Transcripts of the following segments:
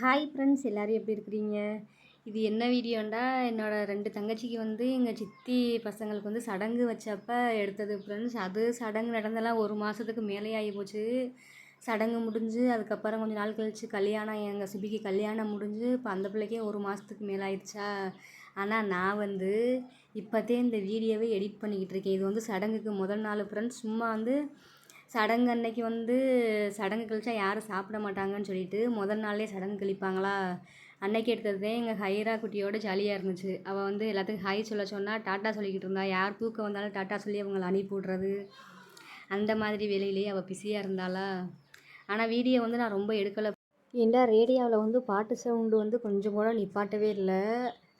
Hi friends, எல்லோரும் எப்படி இருக்கிறீங்க? இது என்ன வீடியோண்டா, என்னோடய 2 தங்கச்சிக்கு வந்து எங்கள் சித்தி பசங்களுக்கு வந்து சடங்கு வச்சப்ப எடுத்தது ஃப்ரெண்ட்ஸ். அது சடங்கு நடந்தெல்லாம் 1 மாதத்துக்கு மேலே ஆகி போச்சு. சடங்கு முடிஞ்சு அதுக்கப்புறம் கொஞ்சம் நாள் கழித்து கல்யாணம், எங்கள் சுபிக்கு கல்யாணம் முடிஞ்சு இப்போ அந்த பிள்ளைக்கே 1 மாதத்துக்கு மேலே ஆயிடுச்சா. ஆனால் நான் வந்து இப்போத்தே இந்த வீடியோவை எடிட் பண்ணிக்கிட்டு இருக்கேன். இது வந்து சடங்குக்கு முதல் நாள் ஃப்ரெண்ட்ஸ். சும்மா வந்து சடங்கு அன்னைக்கு வந்து சடங்கு கழிச்சா யாரும் சாப்பிட மாட்டாங்கன்னு சொல்லிட்டு முதல் நாள்லேயே சடங்கு கழிப்பாங்களா. அன்னைக்கு எடுத்தது எங்கள் ஹைரா குட்டியோட ஜாலியாக இருந்துச்சு. அவள் வந்து எல்லாத்துக்கும் ஹாய் சொல்ல சொன்னால் டாட்டா சொல்லிக்கிட்டு இருந்தா. யார் தூக்கம் வந்தாலும் டாட்டா சொல்லி அவங்களை அனுப்பி விட்றது, அந்த மாதிரி வேலையிலேயே அவள் பிஸியாக இருந்தாளா. ஆனால் வீடியோ வந்து நான் ரொம்ப எடுக்கலை. ஏன்டா ரேடியோவில் வந்து பாட்டு சவுண்டு வந்து கொஞ்சம் கூட நிப்பாட்டவே இல்லை.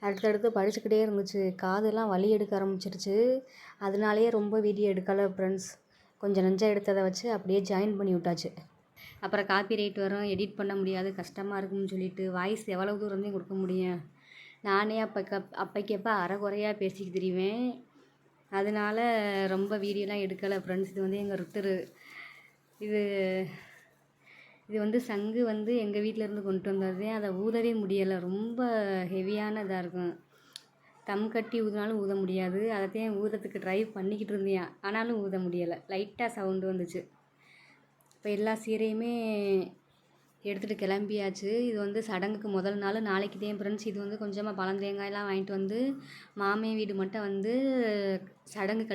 அடுத்தடுத்து படிச்சுக்கிட்டே இருந்துச்சு. காதெல்லாம் வலி எடுக்க ஆரம்பிச்சிருச்சு. அதனாலேயே ரொம்ப வீடியோ எடுக்கலை ஃப்ரெண்ட்ஸ். கொஞ்சம் நெஞ்சம் எடுத்ததை வச்சு அப்படியே ஜாயின் பண்ணி விட்டாச்சு. அப்புறம் காப்பி ரைட் வரும், எடிட் பண்ண முடியாது, கஷ்டமாக இருக்கும்னு சொல்லிட்டு வாய்ஸ் எவ்வளோ தூரம் கொடுக்க முடியும். நானே அப்பைக்கப்போ அரைகுறையாக பேசிக்கிட்டு தெரிவேன். அதனால ரொம்ப வீடியோலாம் எடுக்கலை ஃப்ரெண்ட்ஸ். இது வந்து எங்கள் ருத்துரு. இது வந்து சங்கு வந்து எங்கள் வீட்டிலேருந்து கொண்டு வந்தது. அதை ஊதவே முடியலை, ரொம்ப ஹெவியான இதாக இருக்கும். தம் கட்டி ஊதினாலும் ஊத முடியாது. அதைத்தான் ஊதத்துக்கு ட்ரை பண்ணிக்கிட்டு இருந்தேன், ஆனாலும் ஊத முடியலை. லைட்டாக சவுண்டு வந்துச்சு. இப்போ எல்லா சீரையுமே எடுத்துகிட்டு கிளம்பியாச்சு. இது வந்து சடங்குக்கு முதல் நாள், நாளைக்கு தான் ஃப்ரெண்ட்ஸ். இது வந்து கொஞ்சமாக பழந்தேங்காயெல்லாம் வாங்கிட்டு வந்து மாமியார் வீடு மட்டும் வந்து சடங்கு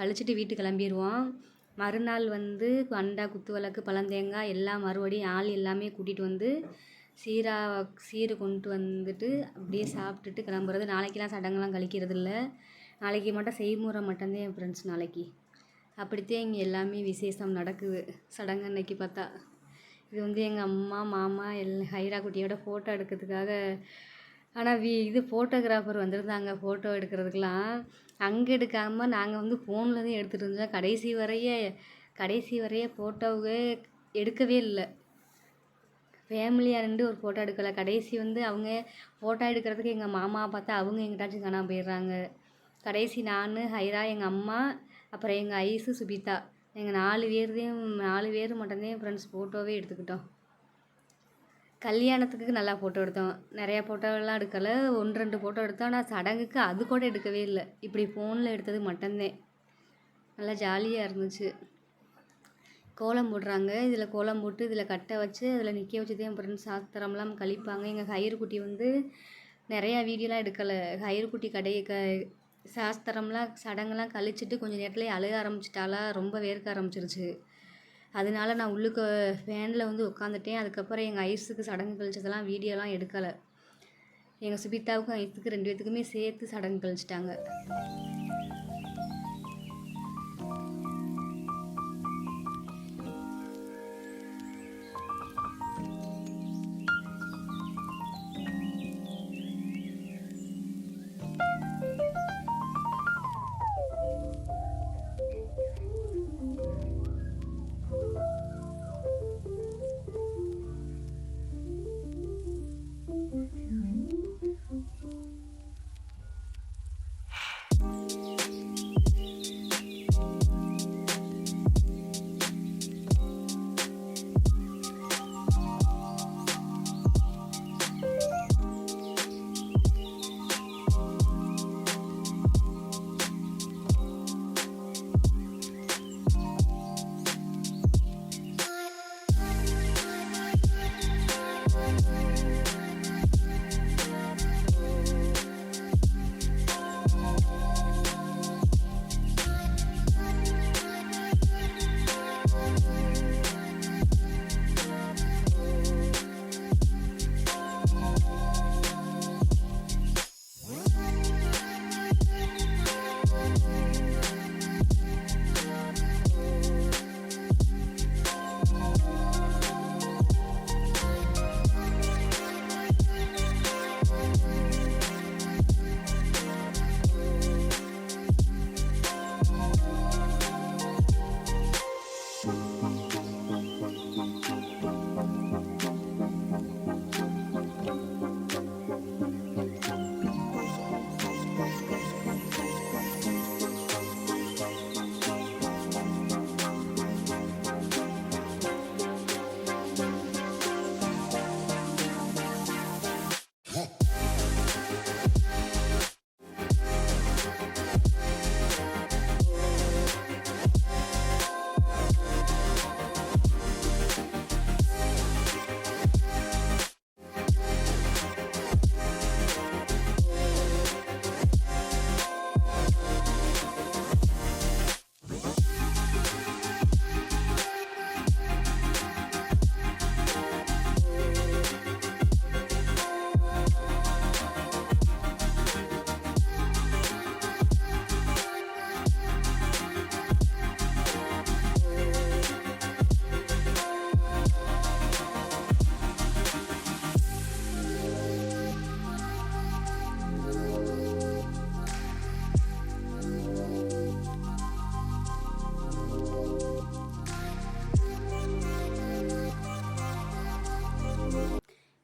கழிச்சிட்டு வீட்டுக்கு கிளம்பிடுவோம். மறுநாள் வந்து அண்டா, குத்து விளக்கு, பழந்தேங்காய் எல்லாம் மறுபடியும் ஆள் எல்லாமே கூட்டிகிட்டு வந்து சீர் கொண்டு வந்துட்டு அப்படியே சாப்பிட்டுட்டு கிளம்புறது. நாளைக்கெலாம் சடங்குலாம் கழிக்கிறது இல்லை. நாளைக்கு மட்டும் செய்முறை மட்டும்தான் என் ஃப்ரெண்ட்ஸ். நாளைக்கு அப்படித்தான் இங்கே எல்லாமே விசேஷம் நடக்குது சடங்கு அன்னைக்கு பார்த்தா. இது வந்து எங்கள் அம்மா, மாமா ஹைரா குட்டியோட ஃபோட்டோ எடுக்கிறதுக்காக. ஆனால் இது ஃபோட்டோகிராஃபர் வந்திருந்தாங்க ஃபோட்டோ எடுக்கிறதுக்கெலாம். அங்கே எடுக்காமல் நாங்கள் வந்து ஃபோனில் தான் எடுத்துகிட்டு இருந்தோம். கடைசி வரைய ஃபோட்டோவே எடுக்கவே இல்லை. ஃபேமிலியாக நின்று ஒரு ஃபோட்டோ எடுக்கலை. கடைசி வந்து அவங்க ஃபோட்டோ எடுக்கிறதுக்கு எங்கள் மாமாவை பார்த்தா அவங்க எங்கிட்டாச்சும் காணாமல் போயிடுறாங்க. கடைசி நான், ஹைரா, எங்கள் அம்மா, அப்புறம் எங்கள் ஐஸு, சுபிதா, எங்கள் 4 பேர் மட்டும்தான் ஃப்ரெண்ட்ஸ் ஃபோட்டோவே எடுத்துக்கிட்டோம். கல்யாணத்துக்கு நல்லா ஃபோட்டோ எடுத்தோம். நிறையா ஃபோட்டோவெல்லாம் எடுக்கலை, 1-2 ஃபோட்டோ எடுத்தோம். ஆனால் சடங்குக்கு அது கூட எடுக்கவே இல்லை. இப்படி ஃபோனில் எடுத்தது மட்டும்தான். நல்லா ஜாலியாக இருந்துச்சு. கோலம் போடுறாங்க. இதில் கோலம் போட்டு இதில் கட்டை வச்சு அதில் நிற்க வச்சு தான் ஃப்ரெண்ட்ஸ் சாஸ்திரம்லாம் கழிப்பாங்க. எங்கள் ஹையர்குட்டி வந்து நிறையா வீடியோலாம் எடுக்கலை. ஹையர்குட்டி சாஸ்திரம்லாம் சடங்கெல்லாம் கழிச்சிட்டு கொஞ்சம் நேரத்துலேயே அழுக ஆரம்பிச்சிட்டாலா. ரொம்ப வேர்க்க ஆரம்பிச்சிருச்சு. அதனால நான் உள்ளுக்கு ஃபேனில் வந்து உட்காந்துட்டேன். அதுக்கப்புறம் எங்கள் ஐஸுக்கு சடங்கு கழிச்சதெல்லாம் வீடியோலாம் எடுக்கலை. எங்கள் சுபிதாவுக்கும் ஐஸுக்கு 2 பேத்துக்குமே சேர்த்து சடங்கு கழிச்சிட்டாங்க.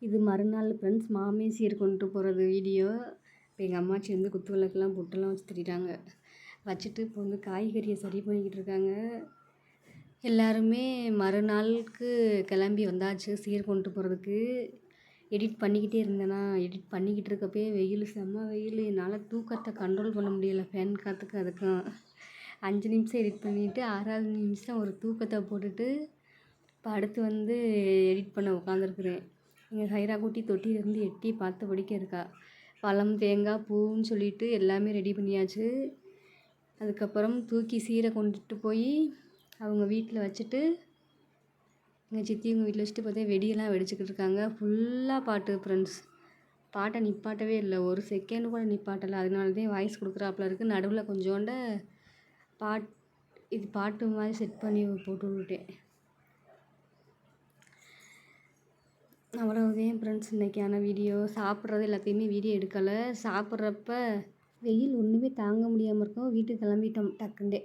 இது மறுநாள் ஃப்ரெண்ட்ஸ் மாமே சீர் கொண்டு போகிறது வீடியோ. இப்போ எங்கள் அம்மாச்சி வந்து குத்து விளக்குலாம் பொட்டெல்லாம் வச்சு திட்டாங்க. வச்சுட்டு இப்போ வந்து காய்கறியை சரி பண்ணிக்கிட்டு இருக்காங்க. எல்லாருமே மறுநாளுக்கு கிளம்பி வந்தாச்சு சீர் கொண்டு போகிறதுக்கு. எடிட் பண்ணிக்கிட்டே இருந்தேனா, எடிட் பண்ணிக்கிட்டு இருக்கப்பயே வெயில் செம்ம வெயில். என்னால் தூக்கத்தை கண்ட்ரோல் பண்ண முடியலை ஃபேன் காற்றுக்கு அதுக்கும். 5 நிமிஷம் எடிட் பண்ணிவிட்டு 6வது நிமிஷம் ஒரு தூக்கத்தை போட்டுட்டு இப்போ அடுத்து வந்து எடிட் பண்ண உட்காந்துருக்குறேன். எங்கள் ஹைரா குட்டி தொட்டியிலேருந்து எட்டி பார்த்தபடிக்க இருக்கா. பழம் தேங்காய் பூன்னு சொல்லிட்டு எல்லாமே ரெடி பண்ணியாச்சு. அதுக்கப்புறம் தூக்கி சீரை கொண்டுட்டு போய் அவங்க வீட்டில் வச்சுட்டு எங்கள் சித்திவங்க வீட்டில் வச்சுட்டு பார்த்தா வெடியெல்லாம் வெடிச்சுக்கிட்டு இருக்காங்க. ஃபுல்லாக பாட்டு ஃப்ரெண்ட்ஸ். பாட்டை நிப்பாட்டவே இல்லை, ஒரு செகண்ட் கூட நிப்பாட்டலை. அதனால தான் வாய்ஸ் கொடுக்குறாப்புல இருக்குது. நடுவில் கொஞ்சோண்ட இது பாட்டு மாதிரி செட் பண்ணி போட்டு விட்டுட்டேன். அவ்வளவுதான் ஃப்ரெண்ட்ஸ் இன்றைக்கான வீடியோ. சாப்பிட்றது எல்லாத்தையுமே வீடியோ எடுக்கலை. சாப்பிட்றப்ப வெயில் ஒன்றுமே தாங்க முடியாமல் இருக்கோம். வீட்டுக்கு கிளம்பிட்டோம் டக்குண்டே.